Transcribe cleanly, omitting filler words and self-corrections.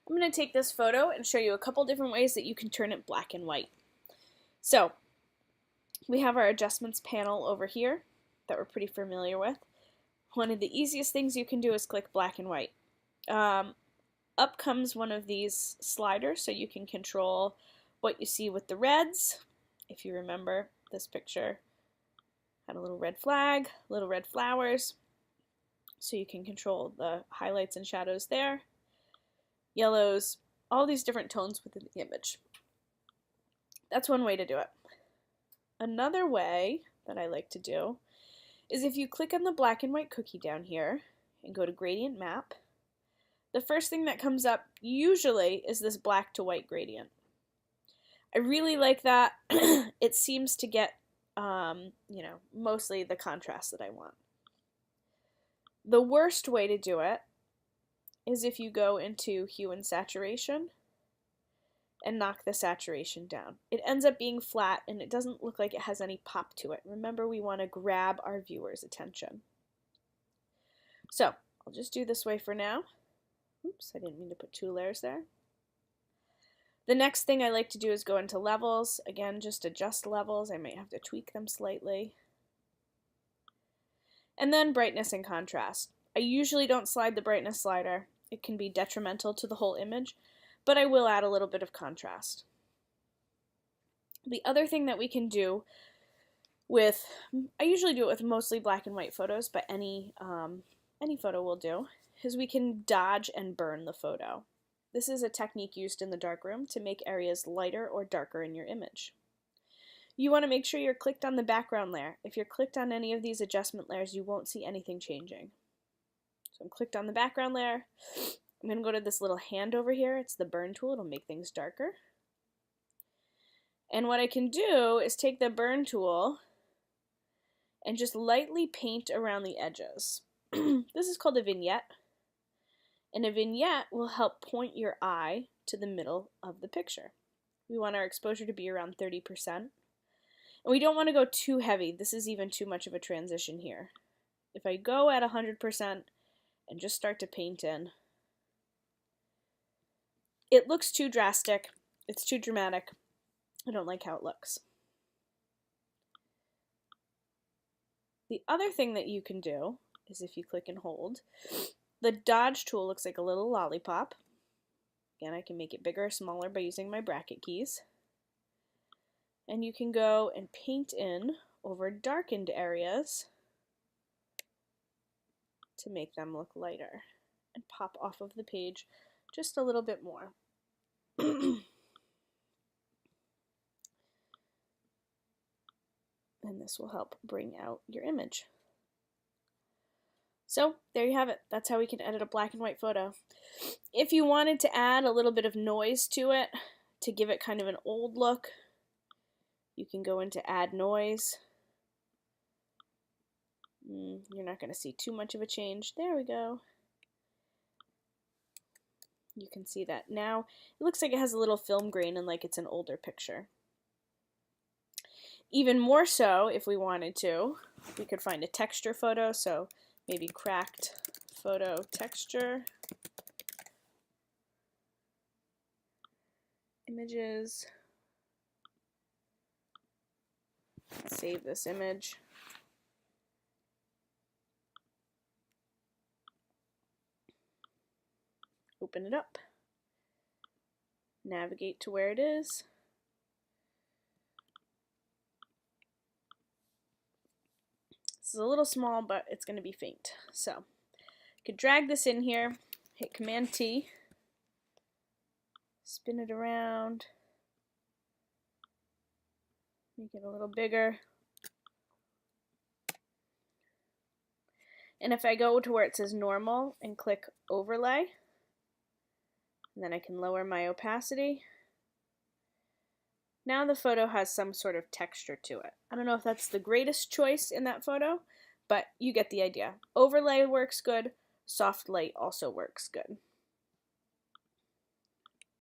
I'm going to take this photo and show you a couple different ways that you can turn it black and white. So we have our adjustments panel over here that we're pretty familiar with. One of the easiest things you can do is click black and white. Up comes one of these sliders so you can control what you see with the reds. If you remember, this picture had a little red flag, little red flowers, so you can control the highlights and shadows there. Yellows, all these different tones within the image. That's one way to do it. Another way that I like to do is if you click on the black and white cookie down here and go to gradient map, the first thing that comes up usually is this black to white gradient. I really like that. It seems to get, mostly the contrast that I want. The worst way to do it is if you go into hue and saturation and knock the saturation down. It ends up being flat and it doesn't look like it has any pop to it. Remember, we want to grab our viewer's attention. So I'll just do this way for now. Oops, I didn't mean to put two layers there. The next thing I like to do is go into levels. Again, just adjust levels. I might have to tweak them slightly. And then brightness and contrast. I usually don't slide the brightness slider. It can be detrimental to the whole image, but I will add a little bit of contrast. The other thing that we can do with, I usually do it with mostly black and white photos, but any photo will do, is we can dodge and burn the photo. This is a technique used in the darkroom to make areas lighter or darker in your image. You want to make sure you're clicked on the background layer. If you're clicked on any of these adjustment layers, you won't see anything changing. So I'm clicked on the background layer. I'm going to go to this little hand over here. It's the burn tool. It'll make things darker. And what I can do is take the burn tool and just lightly paint around the edges. This is called a vignette. And a vignette will help point your eye to the middle of the picture. We want our exposure to be around 30%. And we don't want to go too heavy. This is even too much of a transition here. If I go at 100% and just start to paint in, it looks too drastic. It's too dramatic. I don't like how it looks. The other thing that you can do is if you click and hold, the dodge tool looks like a little lollipop. Again, I can make it bigger or smaller by using my bracket keys. And you can go and paint in over darkened areas to make them look lighter and pop off of the page just a little bit more. And this will help bring out your image. So there you have it. That's how we can edit a black and white photo. If you wanted to add a little bit of noise to it to give it kind of an old look, you can go into add noise. You're not going to see too much of a change. There we go. You can see that now. It looks like it has a little film grain and like it's an older picture. Even more so, if we wanted to, we could find a texture photo. So maybe cracked photo texture. Images. Save this image. Open it up. Navigate to where it is. This is a little small, but it's going to be faint. So you could drag this in here, hit Command T, spin it around, make it a little bigger. And if I go to where it says normal and click overlay, and then I can lower my opacity. Now the photo has some sort of texture to it. I don't know if that's the greatest choice in that photo, but you get the idea. Overlay works good, soft light also works good.